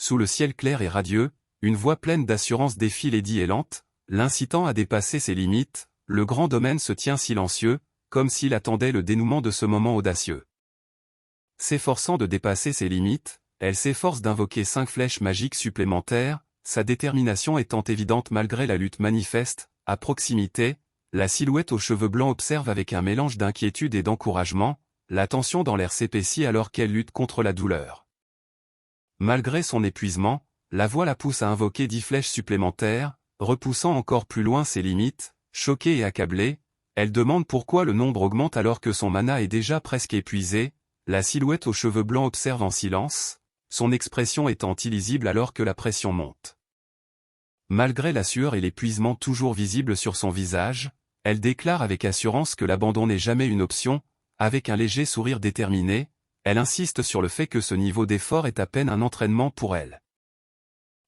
Sous le ciel clair et radieux, une voix pleine d'assurance défie Lady Élante, l'incitant à dépasser ses limites. Le grand domaine se tient silencieux, comme s'il attendait le dénouement de ce moment audacieux. S'efforçant de dépasser ses limites, elle s'efforce d'invoquer 5 flèches magiques supplémentaires, sa détermination étant évidente malgré la lutte manifeste. À proximité, la silhouette aux cheveux blancs observe avec un mélange d'inquiétude et d'encouragement, la tension dans l'air s'épaissit alors qu'elle lutte contre la douleur. Malgré son épuisement, la voix la pousse à invoquer 10 flèches supplémentaires, repoussant encore plus loin ses limites. Choquée et accablée, elle demande pourquoi le nombre augmente alors que son mana est déjà presque épuisé. La silhouette aux cheveux blancs observe en silence, son expression étant illisible alors que la pression monte. Malgré la sueur et l'épuisement toujours visibles sur son visage, elle déclare avec assurance que l'abandon n'est jamais une option. Avec un léger sourire déterminé, elle insiste sur le fait que ce niveau d'effort est à peine un entraînement pour elle.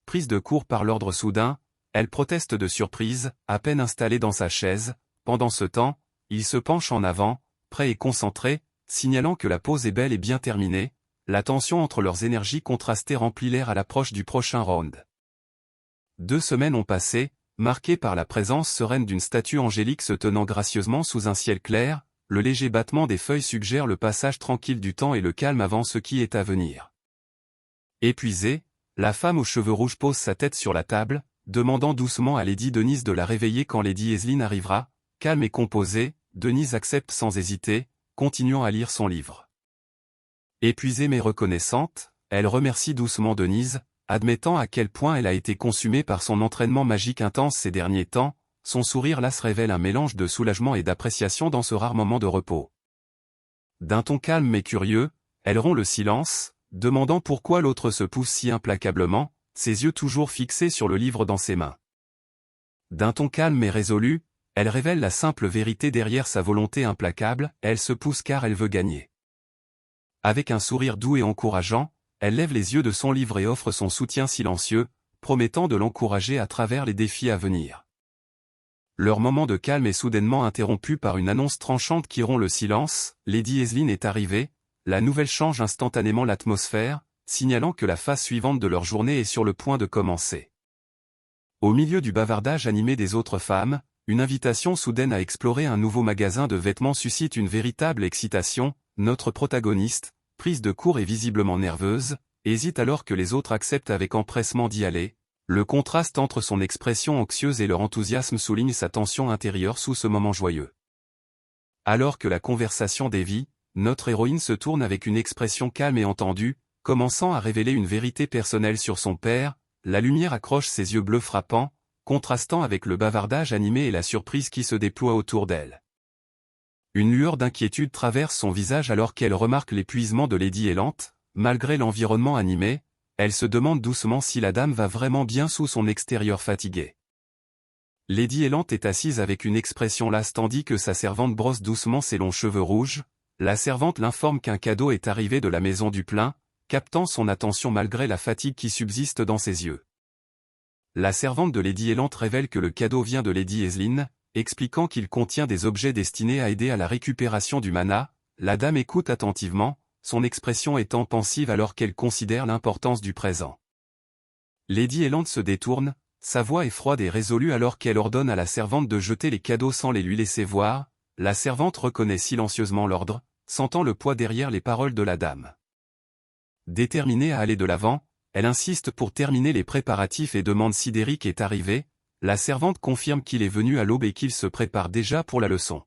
Prise de court par l'ordre soudain, elle proteste de surprise, à peine installée dans sa chaise. Pendant ce temps, il se penche en avant, prêt et concentré, signalant que la pause est bel et bien terminée. La tension entre leurs énergies contrastées remplit l'air à l'approche du prochain round. 2 semaines ont passé, marquées par la présence sereine d'une statue angélique se tenant gracieusement sous un ciel clair. Le léger battement des feuilles suggère le passage tranquille du temps et le calme avant ce qui est à venir. Épuisée, la femme aux cheveux rouges pose sa tête sur la table, demandant doucement à Lady Denise de la réveiller quand Lady Aislinn arrivera. Calme et composée, Denise accepte sans hésiter, continuant à lire son livre. Épuisée mais reconnaissante, elle remercie doucement Denise, admettant à quel point elle a été consumée par son entraînement magique intense ces derniers temps. Son sourire là se révèle un mélange de soulagement et d'appréciation dans ce rare moment de repos. D'un ton calme mais curieux, elle rompt le silence, demandant pourquoi l'autre se pousse si implacablement, ses yeux toujours fixés sur le livre dans ses mains. D'un ton calme mais résolu, elle révèle la simple vérité derrière sa volonté implacable, elle se pousse car elle veut gagner. Avec un sourire doux et encourageant, elle lève les yeux de son livre et offre son soutien silencieux, promettant de l'encourager à travers les défis à venir. Leur moment de calme est soudainement interrompu par une annonce tranchante qui rompt le silence. Lady Aislinn est arrivée, la nouvelle change instantanément l'atmosphère, signalant que la phase suivante de leur journée est sur le point de commencer. Au milieu du bavardage animé des autres femmes, une invitation soudaine à explorer un nouveau magasin de vêtements suscite une véritable excitation. Notre protagoniste, prise de court et visiblement nerveuse, hésite alors que les autres acceptent avec empressement d'y aller. Le contraste entre son expression anxieuse et leur enthousiasme souligne sa tension intérieure sous ce moment joyeux. Alors que la conversation dévie, notre héroïne se tourne avec une expression calme et entendue, commençant à révéler une vérité personnelle sur son père. La lumière accroche ses yeux bleus frappants, contrastant avec le bavardage animé et la surprise qui se déploie autour d'elle. Une lueur d'inquiétude traverse son visage alors qu'elle remarque l'épuisement de Lady Élante. Malgré l'environnement animé, elle se demande doucement si la dame va vraiment bien sous son extérieur fatigué. Lady Élante est assise avec une expression lasse tandis que sa servante brosse doucement ses longs cheveux rouges. La servante l'informe qu'un cadeau est arrivé de la maison du plein, captant son attention malgré la fatigue qui subsiste dans ses yeux. La servante de Lady Élante révèle que le cadeau vient de Lady Aislinn, expliquant qu'il contient des objets destinés à aider à la récupération du mana. La dame écoute attentivement, son expression étant pensive alors qu'elle considère l'importance du présent. Lady Élante se détourne, sa voix est froide et résolue alors qu'elle ordonne à la servante de jeter les cadeaux sans les lui laisser voir. La servante reconnaît silencieusement l'ordre, sentant le poids derrière les paroles de la dame. Déterminée à aller de l'avant, elle insiste pour terminer les préparatifs et demande si Derrick est arrivé. La servante confirme qu'il est venu à l'aube et qu'il se prépare déjà pour la leçon.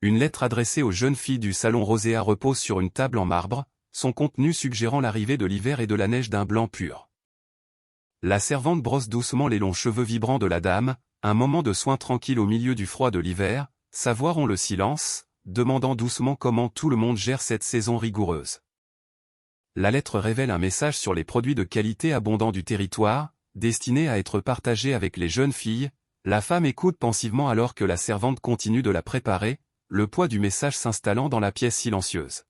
Une lettre adressée aux jeunes filles du salon Roséa repose sur une table en marbre, son contenu suggérant l'arrivée de l'hiver et de la neige d'un blanc pur. La servante brosse doucement les longs cheveux vibrants de la dame, un moment de soin tranquille au milieu du froid de l'hiver. Sa voix rompt le silence, demandant doucement comment tout le monde gère cette saison rigoureuse. La lettre révèle un message sur les produits de qualité abondants du territoire, destinés à être partagés avec les jeunes filles. La femme écoute pensivement alors que la servante continue de la préparer, le poids du message s'installant dans la pièce silencieuse.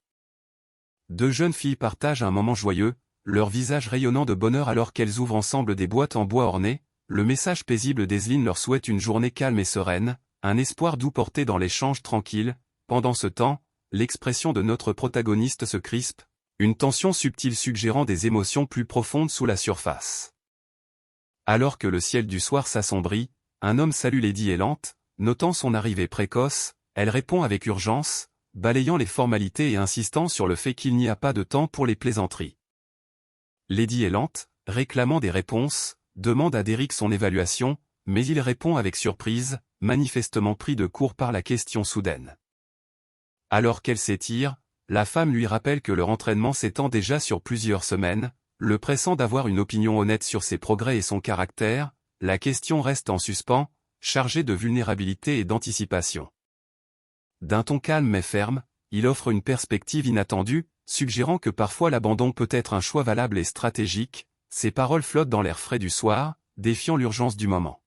2 jeunes filles partagent un moment joyeux, leurs visages rayonnant de bonheur alors qu'elles ouvrent ensemble des boîtes en bois ornées. Le message paisible d'Aislinn leur souhaite une journée calme et sereine, un espoir doux porté dans l'échange tranquille. Pendant ce temps, l'expression de notre protagoniste se crispe, Une tension subtile suggérant des émotions plus profondes sous la surface. Alors que le ciel du soir s'assombrit, un homme salue Lady Élante, notant son arrivée précoce, elle répond avec urgence, balayant les formalités et insistant sur le fait qu'il n'y a pas de temps pour les plaisanteries. Lady Élante, réclamant des réponses, demande à Derrick son évaluation, mais il répond avec surprise, manifestement pris de court par la question soudaine. Alors qu'elle s'étire, la femme lui rappelle que leur entraînement s'étend déjà sur plusieurs semaines, le pressant d'avoir une opinion honnête sur ses progrès et son caractère. La question reste en suspens, chargée de vulnérabilité et d'anticipation. D'un ton calme mais ferme, il offre une perspective inattendue, suggérant que parfois l'abandon peut être un choix valable et stratégique. Ses paroles flottent dans l'air frais du soir, défiant l'urgence du moment.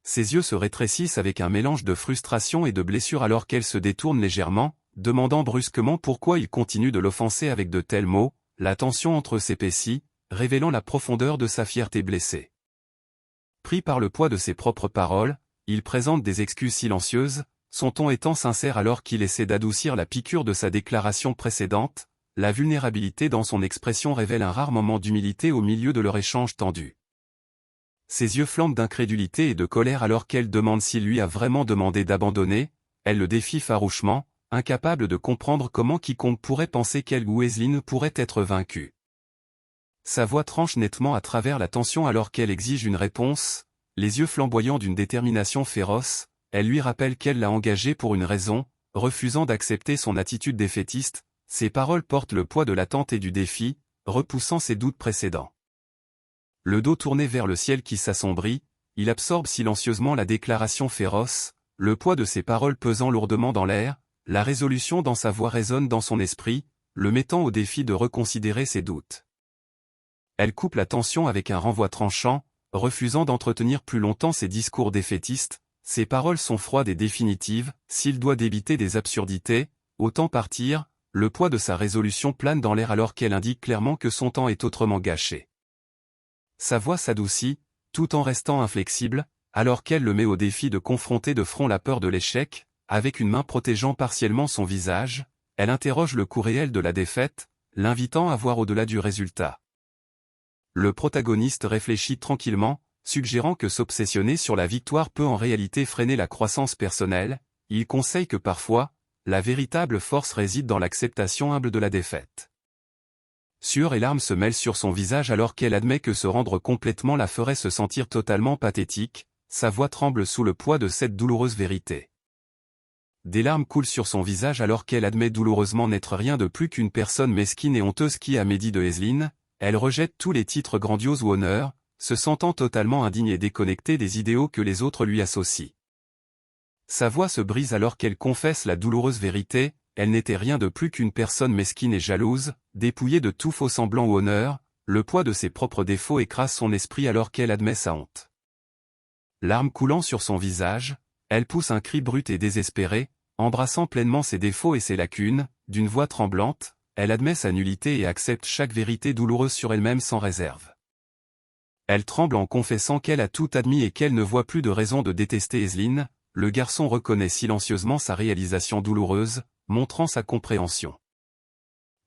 Ses yeux se rétrécissent avec un mélange de frustration et de blessure alors qu'elle se détourne légèrement, demandant brusquement pourquoi il continue de l'offenser avec de tels mots. La tension entre eux s'épaissit, révélant la profondeur de sa fierté blessée. Pris par le poids de ses propres paroles, il présente des excuses silencieuses, son ton étant sincère alors qu'il essaie d'adoucir la piqûre de sa déclaration précédente. La vulnérabilité dans son expression révèle un rare moment d'humilité au milieu de leur échange tendu. Ses yeux flambent d'incrédulité et de colère alors qu'elle demande s'il lui a vraiment demandé d'abandonner. Elle le défie farouchement, incapable de comprendre comment quiconque pourrait penser qu'elle ou Aislinn pourrait être vaincue. Sa voix tranche nettement à travers la tension alors qu'elle exige une réponse, les yeux flamboyants d'une détermination féroce. Elle lui rappelle qu'elle l'a engagé pour une raison, refusant d'accepter son attitude défaitiste. Ses paroles portent le poids de l'attente et du défi, repoussant ses doutes précédents. Le dos tourné vers le ciel qui s'assombrit, il absorbe silencieusement la déclaration féroce, le poids de ses paroles pesant lourdement dans l'air. La résolution dans sa voix résonne dans son esprit, le mettant au défi de reconsidérer ses doutes. Elle coupe la tension avec un renvoi tranchant, refusant d'entretenir plus longtemps ses discours défaitistes. Ses paroles sont froides et définitives, s'il doit débiter des absurdités, autant partir. Le poids de sa résolution plane dans l'air alors qu'elle indique clairement que son temps est autrement gâché. Sa voix s'adoucit, tout en restant inflexible, alors qu'elle le met au défi de confronter de front la peur de l'échec. Avec une main protégeant partiellement son visage, elle interroge le coût réel de la défaite, l'invitant à voir au-delà du résultat. Le protagoniste réfléchit tranquillement, suggérant que s'obsessionner sur la victoire peut en réalité freiner la croissance personnelle. Il conseille que parfois, la véritable force réside dans l'acceptation humble de la défaite. Sueur et larmes se mêlent sur son visage alors qu'elle admet que se rendre complètement la ferait se sentir totalement pathétique. Sa voix tremble sous le poids de cette douloureuse vérité. Des larmes coulent sur son visage alors qu'elle admet douloureusement n'être rien de plus qu'une personne mesquine et honteuse qui a médit de Aislinn. Elle rejette tous les titres grandioses ou honneurs, se sentant totalement indigne et déconnectée des idéaux que les autres lui associent. Sa voix se brise alors qu'elle confesse la douloureuse vérité. Elle n'était rien de plus qu'une personne mesquine et jalouse, dépouillée de tout faux semblant ou honneur. Le poids de ses propres défauts écrase son esprit alors qu'elle admet sa honte. Larmes coulant sur son visage, elle pousse un cri brut et désespéré, embrassant pleinement ses défauts et ses lacunes. D'une voix tremblante, elle admet sa nullité et accepte chaque vérité douloureuse sur elle-même sans réserve. Elle tremble en confessant qu'elle a tout admis et qu'elle ne voit plus de raison de détester Aislinn. Le garçon reconnaît silencieusement sa réalisation douloureuse, montrant sa compréhension.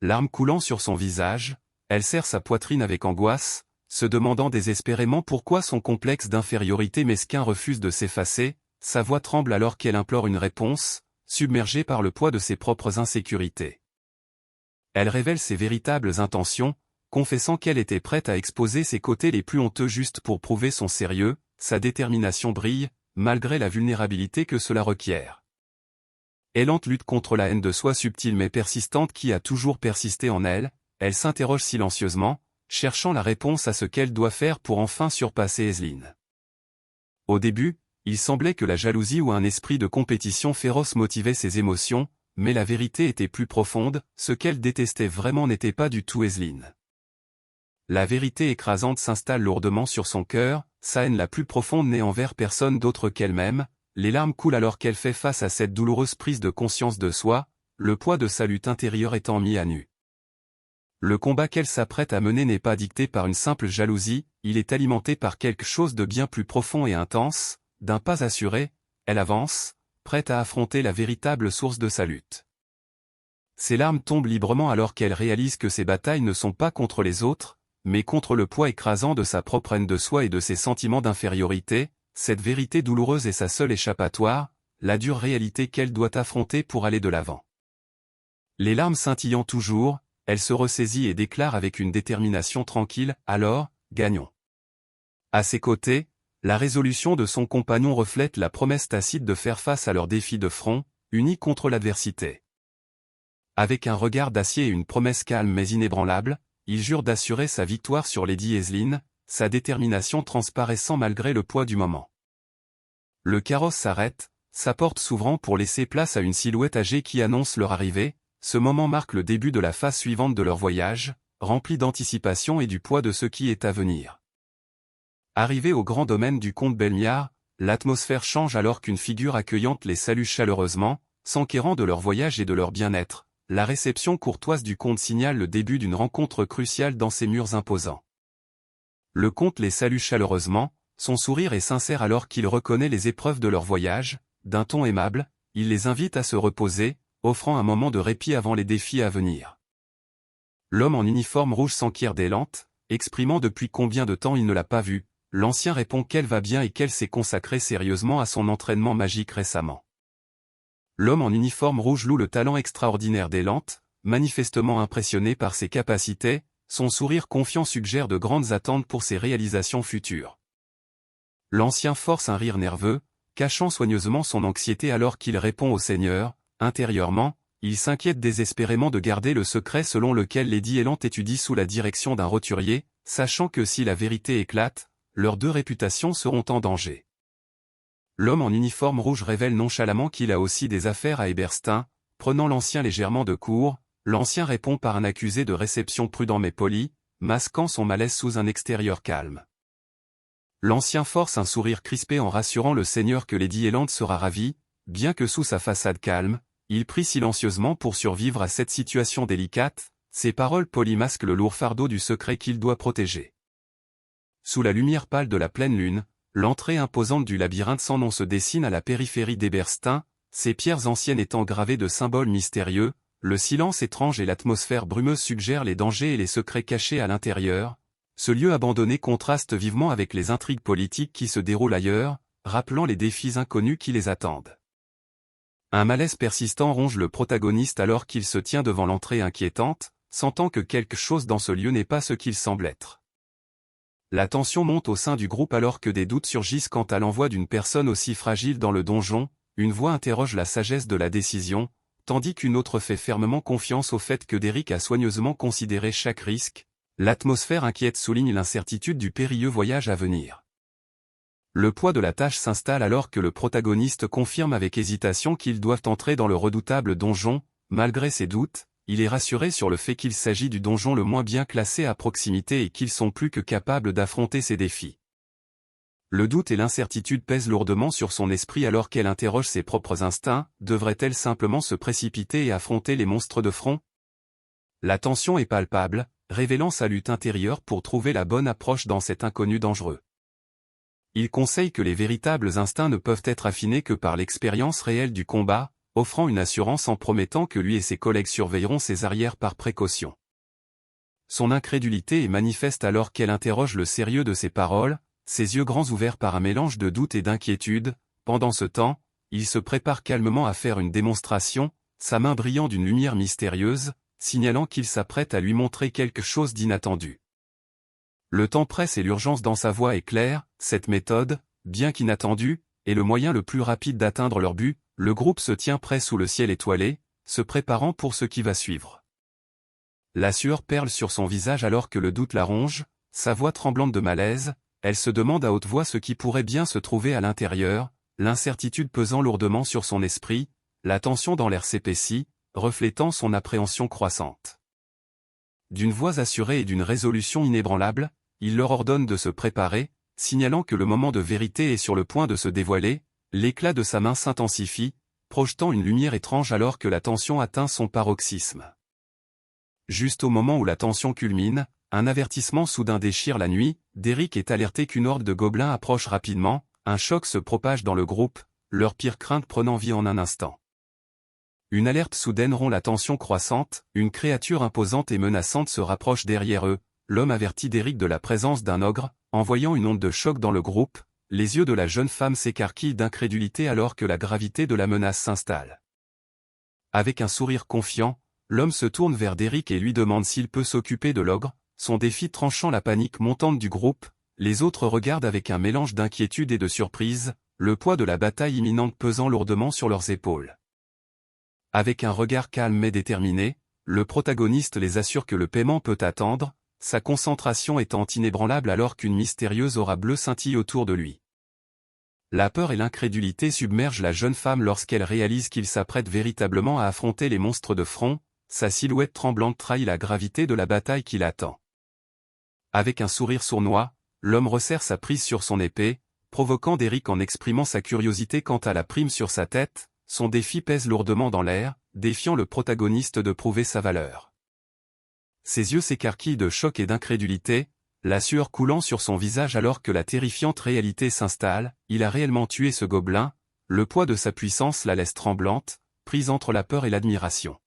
Larmes coulant sur son visage, elle serre sa poitrine avec angoisse, se demandant désespérément pourquoi son complexe d'infériorité mesquin refuse de s'effacer. Sa voix tremble alors qu'elle implore une réponse, submergée par le poids de ses propres insécurités. Elle révèle ses véritables intentions, confessant qu'elle était prête à exposer ses côtés les plus honteux juste pour prouver son sérieux. Sa détermination brille, malgré la vulnérabilité que cela requiert. Élante lutte contre la haine de soi subtile mais persistante qui a toujours persisté en elle. Elle s'interroge silencieusement, cherchant la réponse à ce qu'elle doit faire pour enfin surpasser Aislinn. Au début, il semblait que la jalousie ou un esprit de compétition féroce motivait ses émotions, mais la vérité était plus profonde. Ce qu'elle détestait vraiment n'était pas du tout Aislinn. La vérité écrasante s'installe lourdement sur son cœur, sa haine la plus profonde n'est envers personne d'autre qu'elle-même. Les larmes coulent alors qu'elle fait face à cette douloureuse prise de conscience de soi, le poids de sa lutte intérieure étant mis à nu. Le combat qu'elle s'apprête à mener n'est pas dicté par une simple jalousie, il est alimenté par quelque chose de bien plus profond et intense. D'un pas assuré, elle avance, prête à affronter la véritable source de sa lutte. ses larmes tombent librement alors qu'elle réalise que ses batailles ne sont pas contre les autres, mais contre le poids écrasant de sa propre haine de soi et de ses sentiments d'infériorité. Cette vérité douloureuse est sa seule échappatoire, la dure réalité qu'elle doit affronter pour aller de l'avant. Les larmes scintillant toujours, elle se ressaisit et déclare avec une détermination tranquille, « Alors, gagnons !» À ses côtés, la résolution de son compagnon reflète la promesse tacite de faire face à leurs défis de front, unis contre l'adversité. Avec un regard d'acier et une promesse calme mais inébranlable, il jure d'assurer sa victoire sur Lady Aislinn, sa détermination transparaissant malgré le poids du moment. Le carrosse s'arrête, sa porte s'ouvrant pour laisser place à une silhouette âgée qui annonce leur arrivée. Ce moment marque le début de la phase suivante de leur voyage, rempli d'anticipation et du poids de ce qui est à venir. Arrivés au grand domaine du comte Belmiard, l'atmosphère change alors qu'une figure accueillante les salue chaleureusement, s'enquérant de leur voyage et de leur bien-être. La réception courtoise du comte signale le début d'une rencontre cruciale dans ces murs imposants. Le comte les salue chaleureusement, son sourire est sincère alors qu'il reconnaît les épreuves de leur voyage. D'un ton aimable, il les invite à se reposer, offrant un moment de répit avant les défis à venir. L'homme en uniforme rouge s'enquiert d'Élante, exprimant depuis combien de temps il ne l'a pas vue. L'ancien répond qu'elle va bien et qu'elle s'est consacrée sérieusement à son entraînement magique récemment. L'homme en uniforme rouge loue le talent extraordinaire d'Élante, manifestement impressionné par ses capacités, son sourire confiant suggère de grandes attentes pour ses réalisations futures. L'ancien force un rire nerveux, cachant soigneusement son anxiété alors qu'il répond au Seigneur. Intérieurement, il s'inquiète désespérément de garder le secret selon lequel Lady Élante étudie sous la direction d'un roturier, sachant que si la vérité éclate, leurs deux réputations seront en danger. L'homme en uniforme rouge révèle nonchalamment qu'il a aussi des affaires à Eberstein, prenant l'ancien légèrement de court. L'ancien répond par un accusé de réception prudent mais poli, masquant son malaise sous un extérieur calme. L'ancien force un sourire crispé en rassurant le seigneur que Lady Élante sera ravie, bien que sous sa façade calme, il prie silencieusement pour survivre à cette situation délicate. Ses paroles polies masquent le lourd fardeau du secret qu'il doit protéger. Sous la lumière pâle de la pleine lune, l'entrée imposante du labyrinthe sans nom se dessine à la périphérie d'Eberstein, ses pierres anciennes étant gravées de symboles mystérieux. Le silence étrange et l'atmosphère brumeuse suggèrent les dangers et les secrets cachés à l'intérieur. Ce lieu abandonné contraste vivement avec les intrigues politiques qui se déroulent ailleurs, rappelant les défis inconnus qui les attendent. Un malaise persistant ronge le protagoniste alors qu'il se tient devant l'entrée inquiétante, sentant que quelque chose dans ce lieu n'est pas ce qu'il semble être. La tension monte au sein du groupe alors que des doutes surgissent quant à l'envoi d'une personne aussi fragile dans le donjon. Une voix interroge la sagesse de la décision, tandis qu'une autre fait fermement confiance au fait que Derrick a soigneusement considéré chaque risque. L'atmosphère inquiète souligne l'incertitude du périlleux voyage à venir. Le poids de la tâche s'installe alors que le protagoniste confirme avec hésitation qu'ils doivent entrer dans le redoutable donjon. Malgré ses doutes, il est rassuré sur le fait qu'il s'agit du donjon le moins bien classé à proximité et qu'ils sont plus que capables d'affronter ces défis. Le doute et l'incertitude pèsent lourdement sur son esprit alors qu'elle interroge ses propres instincts. Devrait-elle simplement se précipiter et affronter les monstres de front? La tension est palpable, révélant sa lutte intérieure pour trouver la bonne approche dans cet inconnu dangereux. Il conseille que les véritables instincts ne peuvent être affinés que par l'expérience réelle du combat, offrant une assurance en promettant que lui et ses collègues surveilleront ses arrières par précaution. Son incrédulité est manifeste alors qu'elle interroge le sérieux de ses paroles, ses yeux grands ouverts par un mélange de doute et d'inquiétude. Pendant ce temps, il se prépare calmement à faire une démonstration, sa main brillant d'une lumière mystérieuse, signalant qu'il s'apprête à lui montrer quelque chose d'inattendu. Le temps presse et l'urgence dans sa voix est claire. Cette méthode, bien qu'inattendue, est le moyen le plus rapide d'atteindre leur but. Le groupe se tient prêt sous le ciel étoilé, se préparant pour ce qui va suivre. La sueur perle sur son visage alors que le doute la ronge, sa voix tremblante de malaise, elle se demande à haute voix ce qui pourrait bien se trouver à l'intérieur, l'incertitude pesant lourdement sur son esprit, la tension dans l'air s'épaissit, reflétant son appréhension croissante. D'une voix assurée et d'une résolution inébranlable, il leur ordonne de se préparer, signalant que le moment de vérité est sur le point de se dévoiler. L'éclat de sa main s'intensifie, projetant une lumière étrange alors que la tension atteint son paroxysme. Juste au moment où la tension culmine, un avertissement soudain déchire la nuit. Derrick est alerté qu'une horde de gobelins approche rapidement. Un choc se propage dans le groupe, leur pire crainte prenant vie en un instant. Une alerte soudaine rompt la tension croissante, une créature imposante et menaçante se rapproche derrière eux. L'homme avertit Derek de la présence d'un ogre, envoyant une onde de choc dans le groupe. Les yeux de la jeune femme s'écarquillent d'incrédulité alors que la gravité de la menace s'installe. Avec un sourire confiant, l'homme se tourne vers Derek et lui demande s'il peut s'occuper de l'ogre, son défi tranchant la panique montante du groupe. Les autres regardent avec un mélange d'inquiétude et de surprise, le poids de la bataille imminente pesant lourdement sur leurs épaules. Avec un regard calme mais déterminé, le protagoniste les assure que le paiement peut attendre, sa concentration étant inébranlable alors qu'une mystérieuse aura bleue scintille autour de lui. La peur et l'incrédulité submergent la jeune femme lorsqu'elle réalise qu'il s'apprête véritablement à affronter les monstres de front, sa silhouette tremblante trahit la gravité de la bataille qui l'attend. Avec un sourire sournois, l'homme resserre sa prise sur son épée, provoquant Derek en exprimant sa curiosité quant à la prime sur sa tête. Son défi pèse lourdement dans l'air, défiant le protagoniste de prouver sa valeur. Ses yeux s'écarquillent de choc et d'incrédulité, la sueur coulant sur son visage alors que la terrifiante réalité s'installe. Il a réellement tué ce gobelin, le poids de sa puissance la laisse tremblante, prise entre la peur et l'admiration.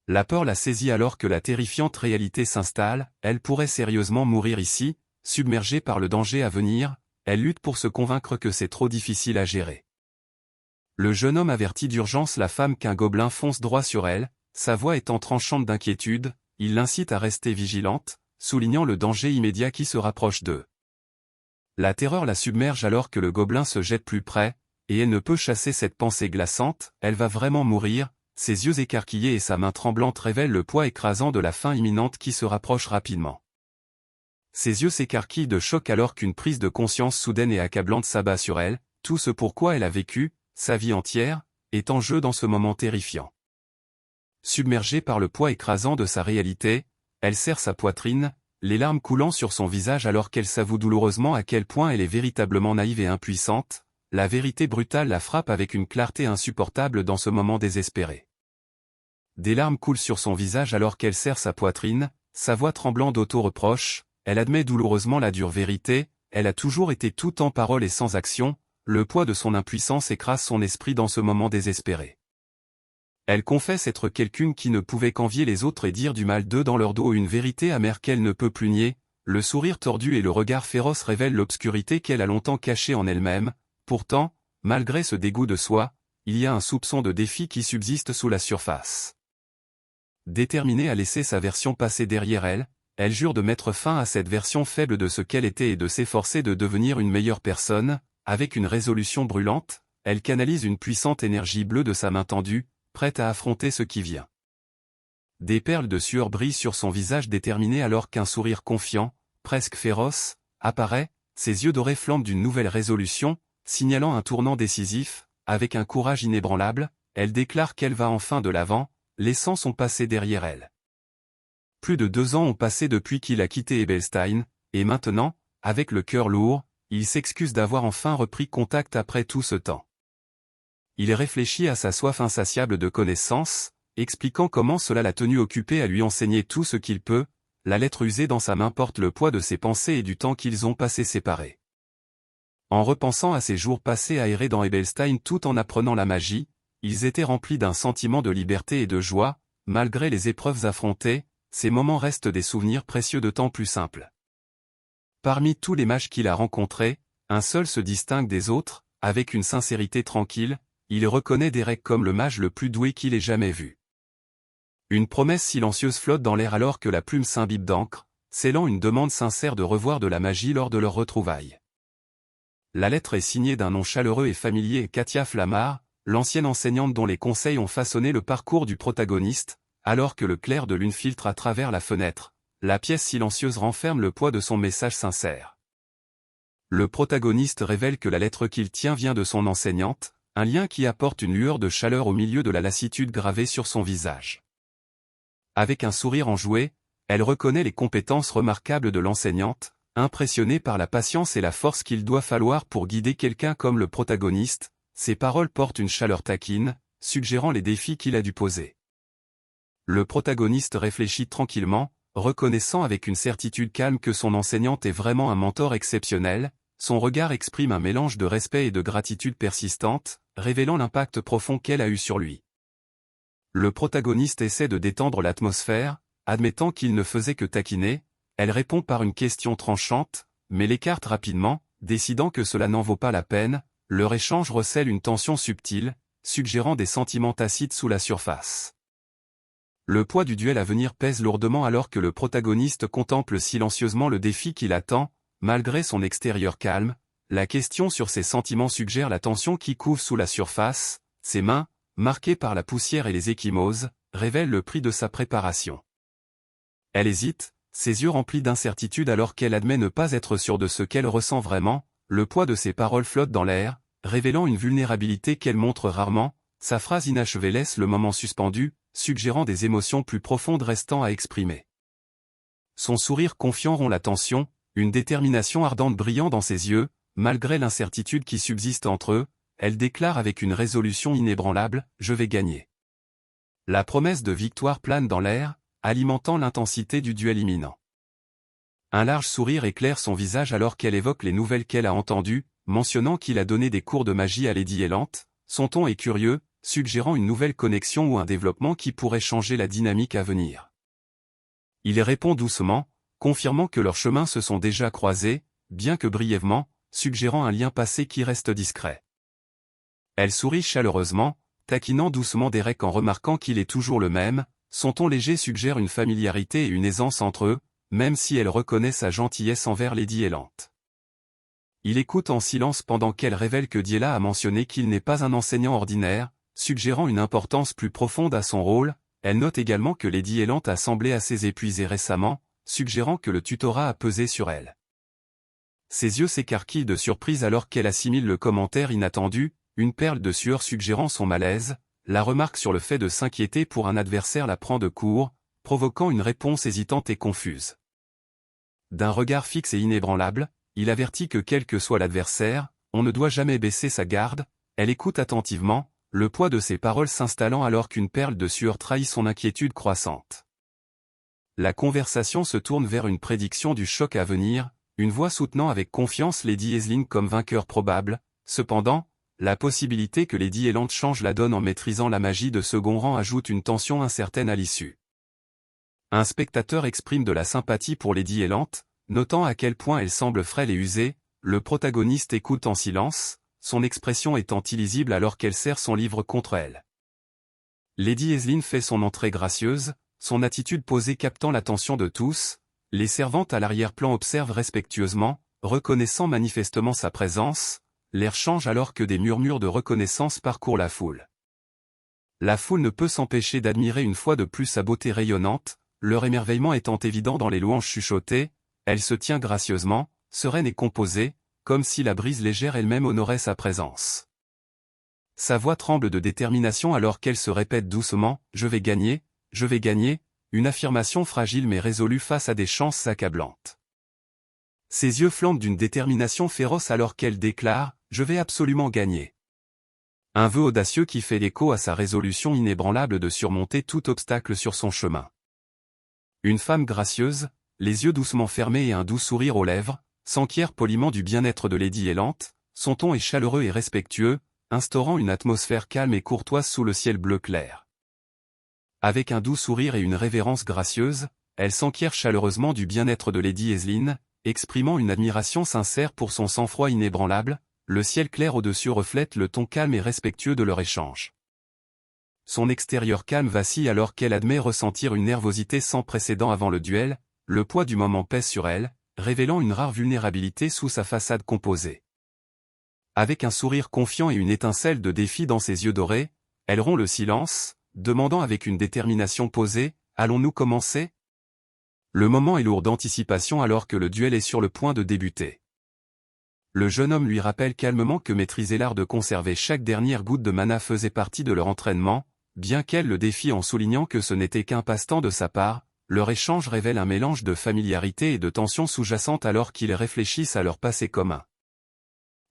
La peur la saisit alors que la terrifiante réalité s'installe, elle pourrait sérieusement mourir ici, submergée par le danger à venir, elle lutte pour se convaincre que c'est trop difficile à gérer. Le jeune homme avertit d'urgence la femme qu'un gobelin fonce droit sur elle, sa voix étant tranchante d'inquiétude, il l'incite à rester vigilante, soulignant le danger immédiat qui se rapproche d'eux. La terreur la submerge alors que le gobelin se jette plus près, et elle ne peut chasser cette pensée glaçante, elle va vraiment mourir, ses yeux écarquillés et sa main tremblante révèlent le poids écrasant de la fin imminente qui se rapproche rapidement. Ses yeux s'écarquillent de choc alors qu'une prise de conscience soudaine et accablante s'abat sur elle, tout ce pourquoi elle a vécu, sa vie entière, est en jeu dans ce moment terrifiant. Submergée par le poids écrasant de sa réalité, elle serre sa poitrine, les larmes coulant sur son visage alors qu'elle s'avoue douloureusement à quel point elle est véritablement naïve et impuissante, la vérité brutale la frappe avec une clarté insupportable dans ce moment désespéré. Des larmes coulent sur son visage alors qu'elle serre sa poitrine, sa voix tremblant d'auto-reproche, elle admet douloureusement la dure vérité, elle a toujours été tout en parole et sans action. Le poids de son impuissance écrase son esprit dans ce moment désespéré. Elle confesse être quelqu'une qui ne pouvait qu'envier les autres et dire du mal d'eux dans leur dos, une vérité amère qu'elle ne peut plus nier. Le sourire tordu et le regard féroce révèlent l'obscurité qu'elle a longtemps cachée en elle-même. Pourtant, malgré ce dégoût de soi, il y a un soupçon de défi qui subsiste sous la surface. Déterminée à laisser sa version passer derrière elle, elle jure de mettre fin à cette version faible de ce qu'elle était et de s'efforcer de devenir une meilleure personne. Avec une résolution brûlante, elle canalise une puissante énergie bleue de sa main tendue, prête à affronter ce qui vient. Des perles de sueur brillent sur son visage déterminé alors qu'un sourire confiant, presque féroce, apparaît, ses yeux dorés flambent d'une nouvelle résolution, signalant un tournant décisif. Avec un courage inébranlable, elle déclare qu'elle va enfin de l'avant, laissant son passé derrière elle. Plus de 2 ans ont passé depuis qu'il a quitté Ebelstein, et maintenant, avec le cœur lourd, il s'excuse d'avoir enfin repris contact après tout ce temps. Il réfléchit à sa soif insatiable de connaissances, expliquant comment cela l'a tenu occupé à lui enseigner tout ce qu'il peut. La lettre usée dans sa main porte le poids de ses pensées et du temps qu'ils ont passé séparés. En repensant à ces jours passés aérés dans Ebelstein tout en apprenant la magie, ils étaient remplis d'un sentiment de liberté et de joie. Malgré les épreuves affrontées, ces moments restent des souvenirs précieux de temps plus simples. Parmi tous les mages qu'il a rencontrés, un seul se distingue des autres, avec une sincérité tranquille, il reconnaît Derek comme le mage le plus doué qu'il ait jamais vu. Une promesse silencieuse flotte dans l'air alors que la plume s'imbibe d'encre, scellant une demande sincère de revoir de la magie lors de leur retrouvailles. La lettre est signée d'un nom chaleureux et familier, Katia Flammard, l'ancienne enseignante dont les conseils ont façonné le parcours du protagoniste, alors que le clair de lune filtre à travers la fenêtre. La pièce silencieuse renferme le poids de son message sincère. Le protagoniste révèle que la lettre qu'il tient vient de son enseignante, un lien qui apporte une lueur de chaleur au milieu de la lassitude gravée sur son visage. Avec un sourire enjoué, elle reconnaît les compétences remarquables de l'enseignante, impressionnée par la patience et la force qu'il doit falloir pour guider quelqu'un comme le protagoniste. Ses paroles portent une chaleur taquine, suggérant les défis qu'il a dû poser. Le protagoniste réfléchit tranquillement, reconnaissant avec une certitude calme que son enseignante est vraiment un mentor exceptionnel. Son regard exprime un mélange de respect et de gratitude persistante, révélant l'impact profond qu'elle a eu sur lui. Le protagoniste essaie de détendre l'atmosphère, admettant qu'il ne faisait que taquiner, elle répond par une question tranchante, mais l'écarte rapidement, décidant que cela n'en vaut pas la peine, leur échange recèle une tension subtile, suggérant des sentiments tacites sous la surface. Le poids du duel à venir pèse lourdement alors que le protagoniste contemple silencieusement le défi qui l'attend, malgré son extérieur calme, la question sur ses sentiments suggère la tension qui couve sous la surface, ses mains, marquées par la poussière et les ecchymoses, révèlent le prix de sa préparation. Elle hésite, ses yeux remplis d'incertitude alors qu'elle admet ne pas être sûre de ce qu'elle ressent vraiment, le poids de ses paroles flotte dans l'air, révélant une vulnérabilité qu'elle montre rarement, sa phrase inachevée laisse le moment suspendu, suggérant des émotions plus profondes restant à exprimer. Son sourire confiant rompt la tension, une détermination ardente brillant dans ses yeux, malgré l'incertitude qui subsiste entre eux, elle déclare avec une résolution inébranlable, « Je vais gagner ». La promesse de victoire plane dans l'air, alimentant l'intensité du duel imminent. Un large sourire éclaire son visage alors qu'elle évoque les nouvelles qu'elle a entendues, mentionnant qu'il a donné des cours de magie à Lady Élante, son ton est curieux, suggérant une nouvelle connexion ou un développement qui pourrait changer la dynamique à venir. Il répond doucement, confirmant que leurs chemins se sont déjà croisés, bien que brièvement, suggérant un lien passé qui reste discret. Elle sourit chaleureusement, taquinant doucement Derek en remarquant qu'il est toujours le même, son ton léger suggère une familiarité et une aisance entre eux, même si elle reconnaît sa gentillesse envers Lady Élante. Il écoute en silence pendant qu'elle révèle que Diela a mentionné qu'il n'est pas un enseignant ordinaire, suggérant une importance plus profonde à son rôle. Elle note également que Lady Élante a semblé assez épuisée récemment, suggérant que le tutorat a pesé sur elle. Ses yeux s'écarquillent de surprise alors qu'elle assimile le commentaire inattendu, une perle de sueur suggérant son malaise, la remarque sur le fait de s'inquiéter pour un adversaire la prend de court, provoquant une réponse hésitante et confuse. D'un regard fixe et inébranlable, il avertit que quel que soit l'adversaire, on ne doit jamais baisser sa garde, elle écoute attentivement, le poids de ses paroles s'installant alors qu'une perle de sueur trahit son inquiétude croissante. La conversation se tourne vers une prédiction du choc à venir, une voix soutenant avec confiance Lady Aisling comme vainqueur probable, cependant, la possibilité que Lady Élante change la donne en maîtrisant la magie de second rang ajoute une tension incertaine à l'issue. Un spectateur exprime de la sympathie pour Lady Élante, notant à quel point elle semble frêle et usée, le protagoniste écoute en silence, son expression étant illisible alors qu'elle serre son livre contre elle. Lady Aisling fait son entrée gracieuse, son attitude posée captant l'attention de tous, les servantes à l'arrière-plan observent respectueusement, reconnaissant manifestement sa présence, l'air change alors que des murmures de reconnaissance parcourent la foule. La foule ne peut s'empêcher d'admirer une fois de plus sa beauté rayonnante, leur émerveillement étant évident dans les louanges chuchotées, elle se tient gracieusement, sereine et composée, comme si la brise légère elle-même honorait sa présence. Sa voix tremble de détermination alors qu'elle se répète doucement, « Je vais gagner, une affirmation fragile mais résolue face à des chances accablantes. Ses yeux flambent d'une détermination féroce alors qu'elle déclare, « Je vais absolument gagner ». Un vœu audacieux qui fait écho à sa résolution inébranlable de surmonter tout obstacle sur son chemin. Une femme gracieuse, les yeux doucement fermés et un doux sourire aux lèvres, s'enquiert poliment du bien-être de Lady Élante, son ton est chaleureux et respectueux, instaurant une atmosphère calme et courtoise sous le ciel bleu clair. Avec un doux sourire et une révérence gracieuse, elle s'enquiert chaleureusement du bien-être de Lady Aisling, exprimant une admiration sincère pour son sang-froid inébranlable, le ciel clair au-dessus reflète le ton calme et respectueux de leur échange. Son extérieur calme vacille alors qu'elle admet ressentir une nervosité sans précédent avant le duel, le poids du moment pèse sur elle, révélant une rare vulnérabilité sous sa façade composée. Avec un sourire confiant et une étincelle de défi dans ses yeux dorés, elle rompt le silence, demandant avec une détermination posée, « Allons-nous commencer ?» Le moment est lourd d'anticipation alors que le duel est sur le point de débuter. Le jeune homme lui rappelle calmement que maîtriser l'art de conserver chaque dernière goutte de mana faisait partie de leur entraînement, bien qu'elle le défie en soulignant que ce n'était qu'un passe-temps de sa part, leur échange révèle un mélange de familiarité et de tension sous-jacente alors qu'ils réfléchissent à leur passé commun.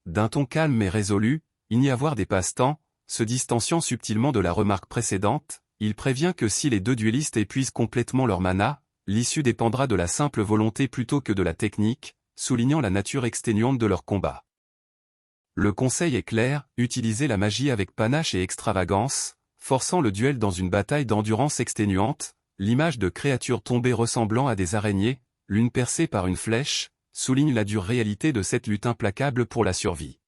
D'un ton calme mais résolu, il n'y a voir des passe-temps, se distanciant subtilement de la remarque précédente, il prévient que si les deux duellistes épuisent complètement leur mana, l'issue dépendra de la simple volonté plutôt que de la technique, soulignant la nature exténuante de leur combat. Le conseil est clair, utilisez la magie avec panache et extravagance, forçant le duel dans une bataille d'endurance exténuante, l'image de créatures tombées ressemblant à des araignées, l'une percée par une flèche, souligne la dure réalité de cette lutte implacable pour la survie.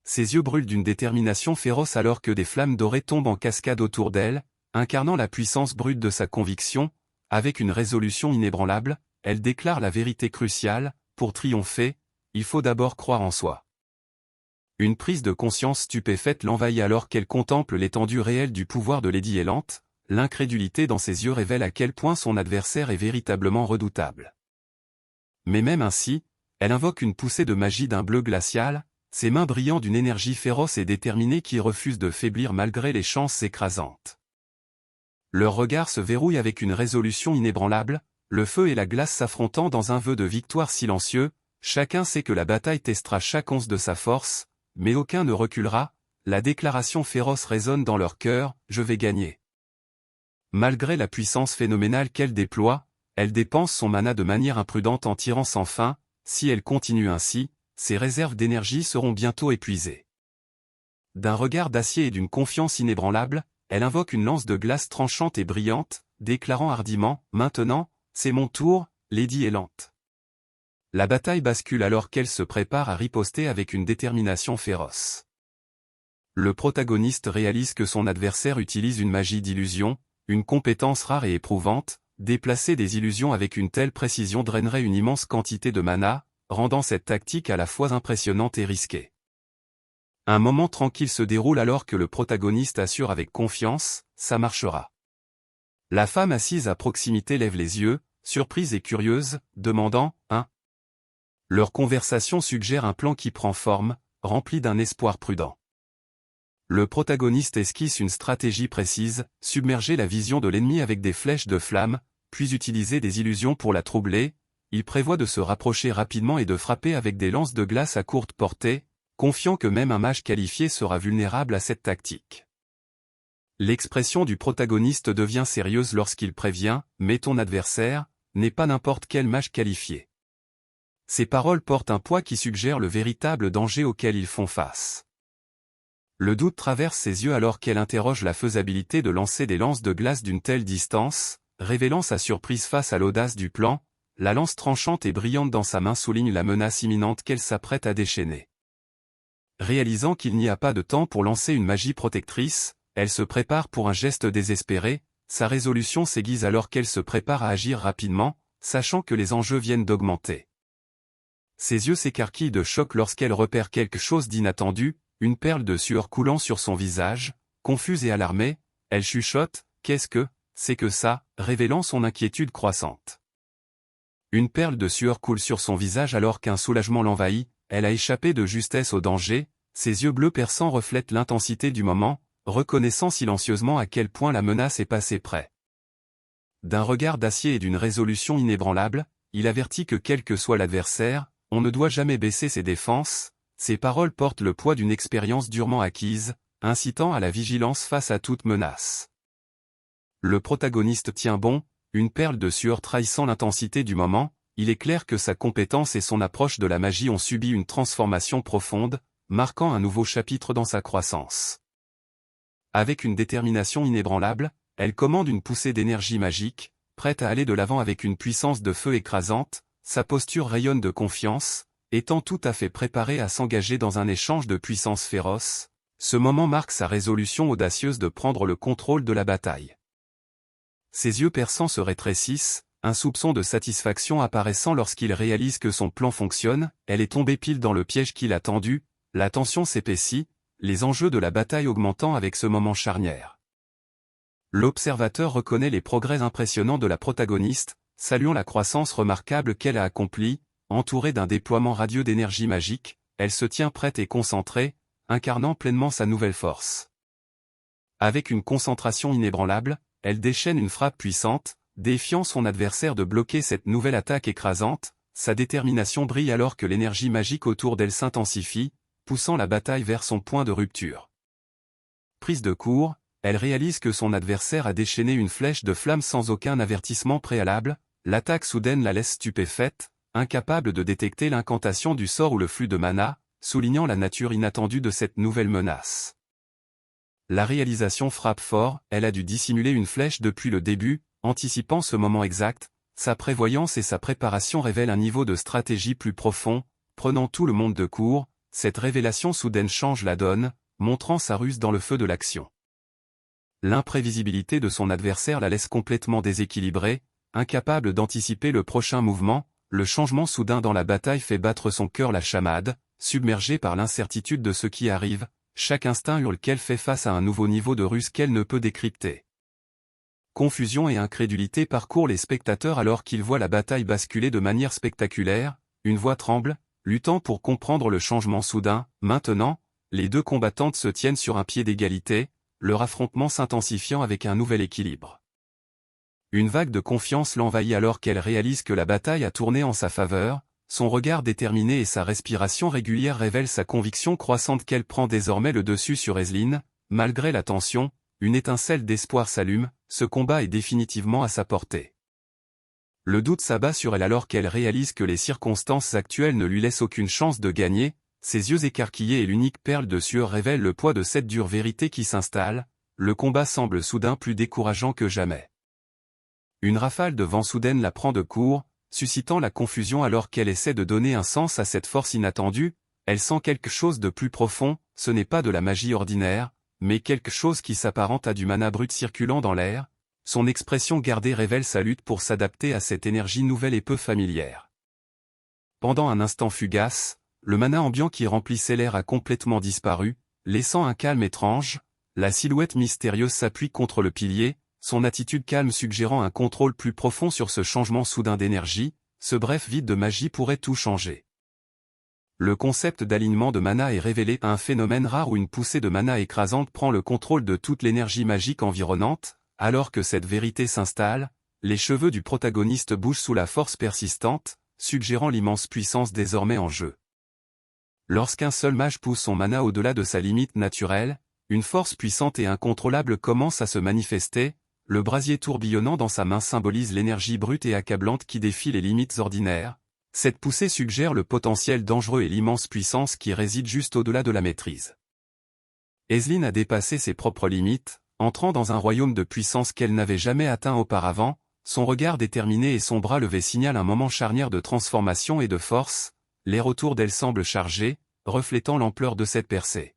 Ses yeux brûlent d'une détermination féroce alors que des flammes dorées tombent en cascade autour d'elle, incarnant la puissance brute de sa conviction. Avec une résolution inébranlable, elle déclare la vérité cruciale: pour triompher, il faut d'abord croire en soi. Une prise de conscience stupéfaite l'envahit alors qu'elle contemple l'étendue réelle du pouvoir de Lady Hellante. L'incrédulité dans ses yeux révèle à quel point son adversaire est véritablement redoutable. Mais même ainsi, elle invoque une poussée de magie d'un bleu glacial, ses mains brillant d'une énergie féroce et déterminée qui refuse de faiblir malgré les chances écrasantes. Leurs regards se verrouillent avec une résolution inébranlable, le feu et la glace s'affrontant dans un vœu de victoire silencieux. Chacun sait que la bataille testera chaque once de sa force, mais aucun ne reculera. La déclaration féroce résonne dans leur cœur: je vais gagner. Malgré la puissance phénoménale qu'elle déploie, elle dépense son mana de manière imprudente en tirant sans fin. Si elle continue ainsi, ses réserves d'énergie seront bientôt épuisées. D'un regard d'acier et d'une confiance inébranlable, elle invoque une lance de glace tranchante et brillante, déclarant hardiment: maintenant, c'est mon tour, Lady Hellante. La bataille bascule alors qu'elle se prépare à riposter avec une détermination féroce. Le protagoniste réalise que son adversaire utilise une magie d'illusion, une compétence rare et éprouvante. Déplacer des illusions avec une telle précision drainerait une immense quantité de mana, rendant cette tactique à la fois impressionnante et risquée. Un moment tranquille se déroule alors que le protagoniste assure avec confiance: ça marchera. La femme assise à proximité lève les yeux, surprise et curieuse, demandant: hein? Leur conversation suggère un plan qui prend forme, rempli d'un espoir prudent. Le protagoniste esquisse une stratégie précise: submerger la vision de l'ennemi avec des flèches de flamme, puis utiliser des illusions pour la troubler. Il prévoit de se rapprocher rapidement et de frapper avec des lances de glace à courte portée, confiant que même un mage qualifié sera vulnérable à cette tactique. L'expression du protagoniste devient sérieuse lorsqu'il prévient: mais ton adversaire n'est pas n'importe quel mage qualifié. Ces paroles portent un poids qui suggère le véritable danger auquel ils font face. Le doute traverse ses yeux alors qu'elle interroge la faisabilité de lancer des lances de glace d'une telle distance, révélant sa surprise face à l'audace du plan. La lance tranchante et brillante dans sa main souligne la menace imminente qu'elle s'apprête à déchaîner. Réalisant qu'il n'y a pas de temps pour lancer une magie protectrice, elle se prépare pour un geste désespéré. Sa résolution s'aiguise alors qu'elle se prépare à agir rapidement, sachant que les enjeux viennent d'augmenter. Ses yeux s'écarquillent de choc lorsqu'elle repère quelque chose d'inattendu, une perle de sueur coulant sur son visage. Confuse et alarmée, elle chuchote: qu'est-ce que c'est que ça, révélant son inquiétude croissante. Une perle de sueur coule sur son visage alors qu'un soulagement l'envahit. Elle a échappé de justesse au danger. Ses yeux bleus perçants reflètent l'intensité du moment, reconnaissant silencieusement à quel point la menace est passée près. D'un regard d'acier et d'une résolution inébranlable, il avertit que quel que soit l'adversaire, on ne doit jamais baisser ses défenses. Ses paroles portent le poids d'une expérience durement acquise, incitant à la vigilance face à toute menace. Le protagoniste tient bon, une perle de sueur trahissant l'intensité du moment. Il est clair que sa compétence et son approche de la magie ont subi une transformation profonde, marquant un nouveau chapitre dans sa croissance. Avec une détermination inébranlable, elle commande une poussée d'énergie magique, prête à aller de l'avant avec une puissance de feu écrasante. Sa posture rayonne de confiance, étant tout à fait préparée à s'engager dans un échange de puissance féroce. Ce moment marque sa résolution audacieuse de prendre le contrôle de la bataille. Ses yeux perçants se rétrécissent, un soupçon de satisfaction apparaissant lorsqu'il réalise que son plan fonctionne. Elle est tombée pile dans le piège qu'il a tendu. La tension s'épaissit, les enjeux de la bataille augmentant avec ce moment charnière. L'observateur reconnaît les progrès impressionnants de la protagoniste, saluant la croissance remarquable qu'elle a accomplie. Entourée d'un déploiement radieux d'énergie magique, elle se tient prête et concentrée, incarnant pleinement sa nouvelle force. Avec une concentration inébranlable, elle déchaîne une frappe puissante, défiant son adversaire de bloquer cette nouvelle attaque écrasante. Sa détermination brille alors que l'énergie magique autour d'elle s'intensifie, poussant la bataille vers son point de rupture. Prise de court, elle réalise que son adversaire a déchaîné une flèche de flamme sans aucun avertissement préalable. L'attaque soudaine la laisse stupéfaite, incapable de détecter l'incantation du sort ou le flux de mana, soulignant la nature inattendue de cette nouvelle menace. La réalisation frappe fort, elle a dû dissimuler une flèche depuis le début, anticipant ce moment exact. Sa prévoyance et sa préparation révèlent un niveau de stratégie plus profond, prenant tout le monde de court. Cette révélation soudaine change la donne, montrant sa ruse dans le feu de l'action. L'imprévisibilité de son adversaire la laisse complètement déséquilibrée, incapable d'anticiper le prochain mouvement. Le changement soudain dans la bataille fait battre son cœur la chamade, submergée par l'incertitude de ce qui arrive. Chaque instinct hurle qu'elle fait face à un nouveau niveau de ruse qu'elle ne peut décrypter. Confusion et incrédulité parcourent les spectateurs alors qu'ils voient la bataille basculer de manière spectaculaire. Une voix tremble, luttant pour comprendre le changement soudain. Maintenant, les deux combattantes se tiennent sur un pied d'égalité, leur affrontement s'intensifiant avec un nouvel équilibre. Une vague de confiance l'envahit alors qu'elle réalise que la bataille a tourné en sa faveur. Son regard déterminé et sa respiration régulière révèlent sa conviction croissante qu'elle prend désormais le dessus sur Aislinn. Malgré la tension, une étincelle d'espoir s'allume, ce combat est définitivement à sa portée. Le doute s'abat sur elle alors qu'elle réalise que les circonstances actuelles ne lui laissent aucune chance de gagner. Ses yeux écarquillés et l'unique perle de sueur révèlent le poids de cette dure vérité qui s'installe. Le combat semble soudain plus décourageant que jamais. Une rafale de vent soudaine la prend de court, suscitant la confusion alors qu'elle essaie de donner un sens à cette force inattendue. Elle sent quelque chose de plus profond, ce n'est pas de la magie ordinaire, mais quelque chose qui s'apparente à du mana brut circulant dans l'air. Son expression gardée révèle sa lutte pour s'adapter à cette énergie nouvelle et peu familière. Pendant un instant fugace, le mana ambiant qui remplissait l'air a complètement disparu, laissant un calme étrange. La silhouette mystérieuse s'appuie contre le pilier, son attitude calme suggérant un contrôle plus profond sur ce changement soudain d'énergie. Ce bref vide de magie pourrait tout changer. Le concept d'alignement de mana est révélé, un phénomène rare où une poussée de mana écrasante prend le contrôle de toute l'énergie magique environnante. Alors que cette vérité s'installe, les cheveux du protagoniste bougent sous la force persistante, suggérant l'immense puissance désormais en jeu. Lorsqu'un seul mage pousse son mana au-delà de sa limite naturelle, une force puissante et incontrôlable commence à se manifester. Le brasier tourbillonnant dans sa main symbolise l'énergie brute et accablante qui défie les limites ordinaires. Cette poussée suggère le potentiel dangereux et l'immense puissance qui réside juste au-delà de la maîtrise. Aislinn a dépassé ses propres limites, entrant dans un royaume de puissance qu'elle n'avait jamais atteint auparavant. Son regard déterminé et son bras levé signalent un moment charnière de transformation et de force. L'air autour d'elle semble chargé, reflétant l'ampleur de cette percée.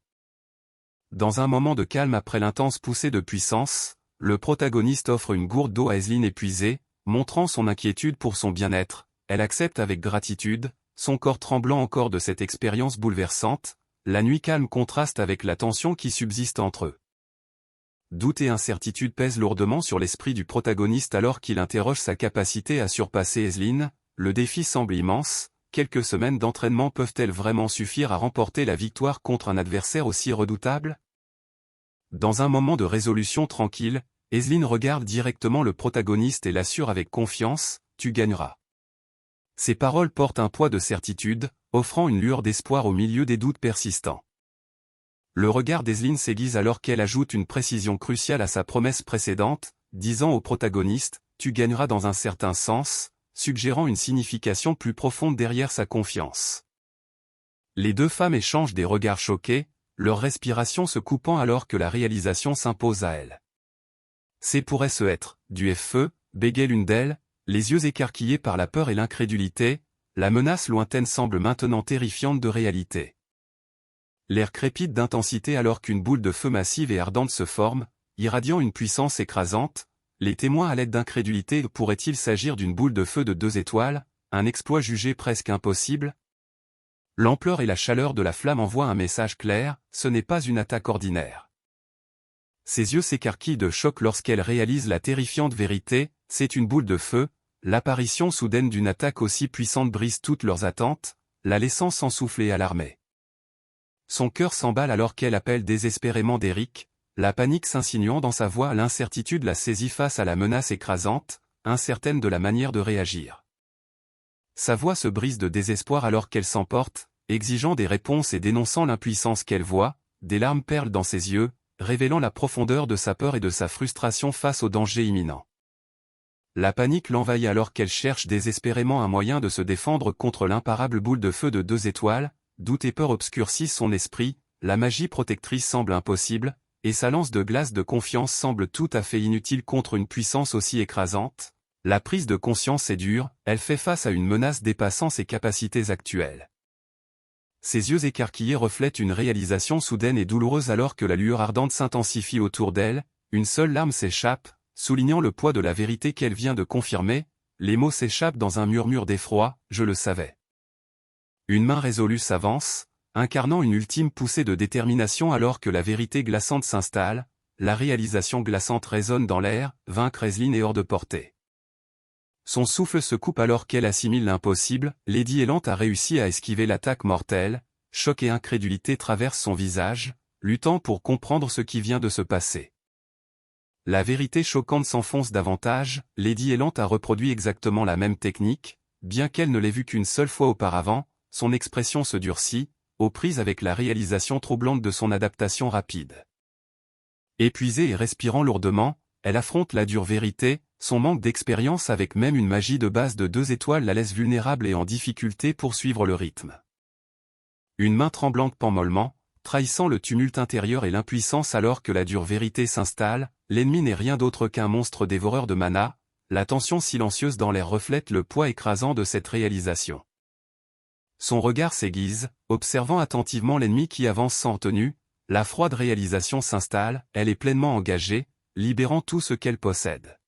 Dans un moment de calme après l'intense poussée de puissance, le protagoniste offre une gourde d'eau à Aislinn épuisée, montrant son inquiétude pour son bien-être. Elle accepte avec gratitude, son corps tremblant encore de cette expérience bouleversante. La nuit calme contraste avec la tension qui subsiste entre eux. Doute et incertitude pèsent lourdement sur l'esprit du protagoniste alors qu'il interroge sa capacité à surpasser Aislinn. Le défi semble immense. Quelques semaines d'entraînement peuvent-elles vraiment suffire à remporter la victoire contre un adversaire aussi redoutable? Dans un moment de résolution tranquille, Aislinn regarde directement le protagoniste et l'assure avec confiance, « Tu gagneras ». Ces paroles portent un poids de certitude, offrant une lueur d'espoir au milieu des doutes persistants. Le regard d'Aislinn s'aiguise alors qu'elle ajoute une précision cruciale à sa promesse précédente, disant au protagoniste, « Tu gagneras dans un certain sens », suggérant une signification plus profonde derrière sa confiance. Les deux femmes échangent des regards choqués, leur respiration se coupant alors que la réalisation s'impose à elles. « C'est pourrait se être, du feu », bégaye l'une d'elles, les yeux écarquillés par la peur et l'incrédulité. La menace lointaine semble maintenant terrifiante de réalité. L'air crépite d'intensité alors qu'une boule de feu massive et ardente se forme, irradiant une puissance écrasante. Les témoins à l'aide d'incrédulité, pourrait-il s'agir d'une boule de feu de 2 étoiles, un exploit jugé presque impossible? L'ampleur et la chaleur de la flamme envoient un message clair, ce n'est pas une attaque ordinaire. Ses yeux s'écarquillent de choc lorsqu'elle réalise la terrifiante vérité, c'est une boule de feu. L'apparition soudaine d'une attaque aussi puissante brise toutes leurs attentes, la laissant s'ensouffler et alarmée. Son cœur s'emballe alors qu'elle appelle désespérément d'Eric, la panique s'insinuant dans sa voix. L'incertitude la saisit face à la menace écrasante, incertaine de la manière de réagir. Sa voix se brise de désespoir alors qu'elle s'emporte, exigeant des réponses et dénonçant l'impuissance qu'elle voit. Des larmes perlent dans ses yeux, révélant la profondeur de sa peur et de sa frustration face au danger imminent. La panique l'envahit alors qu'elle cherche désespérément un moyen de se défendre contre l'imparable boule de feu de 2 étoiles. Doute et peur obscurcissent son esprit, la magie protectrice semble impossible. et sa lance de glace de confiance semble tout à fait inutile contre une puissance aussi écrasante. La prise de conscience est dure, elle fait face à une menace dépassant ses capacités actuelles. Ses yeux écarquillés reflètent une réalisation soudaine et douloureuse alors que la lueur ardente s'intensifie autour d'elle, une seule larme s'échappe, soulignant le poids de la vérité qu'elle vient de confirmer, les mots s'échappent dans un murmure d'effroi, je le savais. Une main résolue s'avance, incarnant une ultime poussée de détermination alors que la vérité glaçante s'installe, la réalisation glaçante résonne dans l'air, vaincre Aislinn est hors de portée. Son souffle se coupe alors qu'elle assimile l'impossible, Lady Ellant a réussi à esquiver l'attaque mortelle, choc et incrédulité traversent son visage, luttant pour comprendre ce qui vient de se passer. La vérité choquante s'enfonce davantage, Lady Ellant a reproduit exactement la même technique, bien qu'elle ne l'ait vue qu'une seule fois auparavant, son expression se durcit, aux prises avec la réalisation troublante de son adaptation rapide. Épuisée et respirant lourdement, elle affronte la dure vérité, son manque d'expérience avec même une magie de base de 2 étoiles la laisse vulnérable et en difficulté pour suivre le rythme. Une main tremblante pend mollement, trahissant le tumulte intérieur et l'impuissance alors que la dure vérité s'installe, l'ennemi n'est rien d'autre qu'un monstre dévoreur de mana, la tension silencieuse dans l'air reflète le poids écrasant de cette réalisation. Son regard s'aiguise, observant attentivement l'ennemi qui avance sans retenue, la froide réalisation s'installe, elle est pleinement engagée, libérant tout ce qu'elle possède.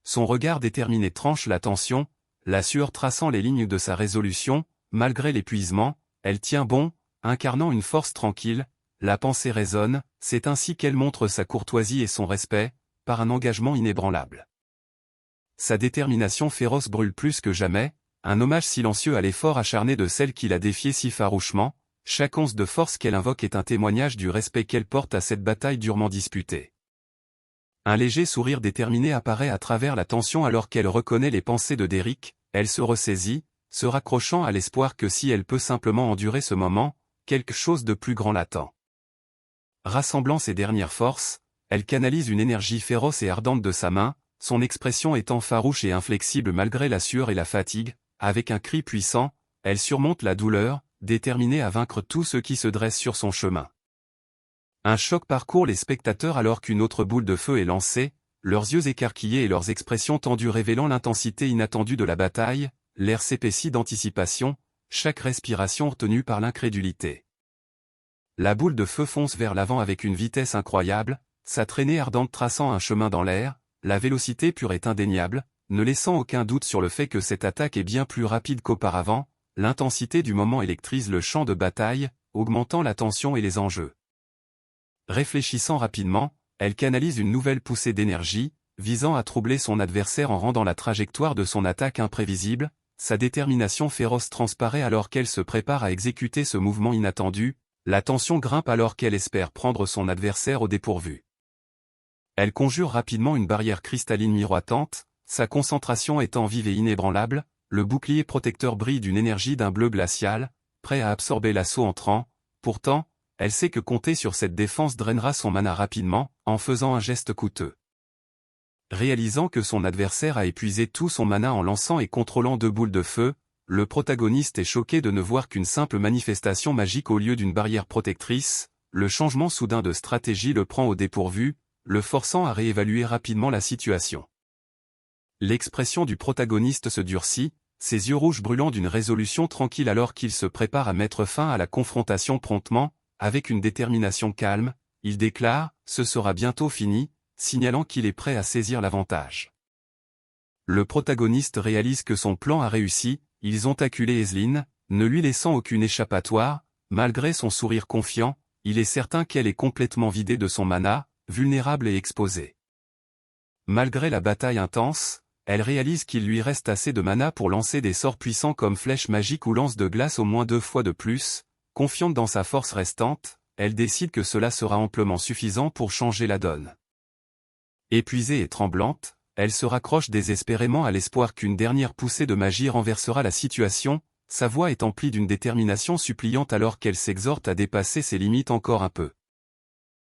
Son regard déterminé tranche la tension, la sueur traçant les lignes de sa résolution, malgré l'épuisement, elle tient bon, incarnant une force tranquille, la pensée résonne, c'est ainsi qu'elle montre sa courtoisie et son respect, par un engagement inébranlable. Sa détermination féroce brûle plus que jamais, un hommage silencieux à l'effort acharné de celle qui l'a défiée si farouchement, chaque once de force qu'elle invoque est un témoignage du respect qu'elle porte à cette bataille durement disputée. Un léger sourire déterminé apparaît à travers la tension alors qu'elle reconnaît les pensées de Derrick, elle se ressaisit, se raccrochant à l'espoir que si elle peut simplement endurer ce moment, quelque chose de plus grand l'attend. Rassemblant ses dernières forces, elle canalise une énergie féroce et ardente de sa main, son expression étant farouche et inflexible malgré la sueur et la fatigue, avec un cri puissant, elle surmonte la douleur, déterminée à vaincre tout ce qui se dresse sur son chemin. Un choc parcourt les spectateurs alors qu'une autre boule de feu est lancée, leurs yeux écarquillés et leurs expressions tendues révélant l'intensité inattendue de la bataille, l'air s'épaissit d'anticipation, chaque respiration retenue par l'incrédulité. La boule de feu fonce vers l'avant avec une vitesse incroyable, sa traînée ardente traçant un chemin dans l'air, la vélocité pure est indéniable, ne laissant aucun doute sur le fait que cette attaque est bien plus rapide qu'auparavant, l'intensité du moment électrise le champ de bataille, augmentant la tension et les enjeux. Réfléchissant rapidement, elle canalise une nouvelle poussée d'énergie, visant à troubler son adversaire en rendant la trajectoire de son attaque imprévisible, sa détermination féroce transparaît alors qu'elle se prépare à exécuter ce mouvement inattendu, la tension grimpe alors qu'elle espère prendre son adversaire au dépourvu. Elle conjure rapidement une barrière cristalline miroitante, sa concentration étant vive et inébranlable, le bouclier protecteur brille d'une énergie d'un bleu glacial, prêt à absorber l'assaut entrant, pourtant, elle sait que compter sur cette défense drainera son mana rapidement, en faisant un geste coûteux. Réalisant que son adversaire a épuisé tout son mana en lançant et contrôlant 2 boules de feu, le protagoniste est choqué de ne voir qu'une simple manifestation magique au lieu d'une barrière protectrice, le changement soudain de stratégie le prend au dépourvu, le forçant à réévaluer rapidement la situation. L'expression du protagoniste se durcit, ses yeux rouges brûlant d'une résolution tranquille alors qu'il se prépare à mettre fin à la confrontation promptement, avec une détermination calme, il déclare « Ce sera bientôt fini », signalant qu'il est prêt à saisir l'avantage. Le protagoniste réalise que son plan a réussi, ils ont acculé Aislinn, ne lui laissant aucune échappatoire, malgré son sourire confiant, il est certain qu'elle est complètement vidée de son mana, vulnérable et exposée. Malgré la bataille intense, elle réalise qu'il lui reste assez de mana pour lancer des sorts puissants comme flèche magique ou lance de glace au moins 2 fois de plus. Confiante dans sa force restante, elle décide que cela sera amplement suffisant pour changer la donne. Épuisée et tremblante, elle se raccroche désespérément à l'espoir qu'une dernière poussée de magie renversera la situation, sa voix est emplie d'une détermination suppliante alors qu'elle s'exhorte à dépasser ses limites encore un peu.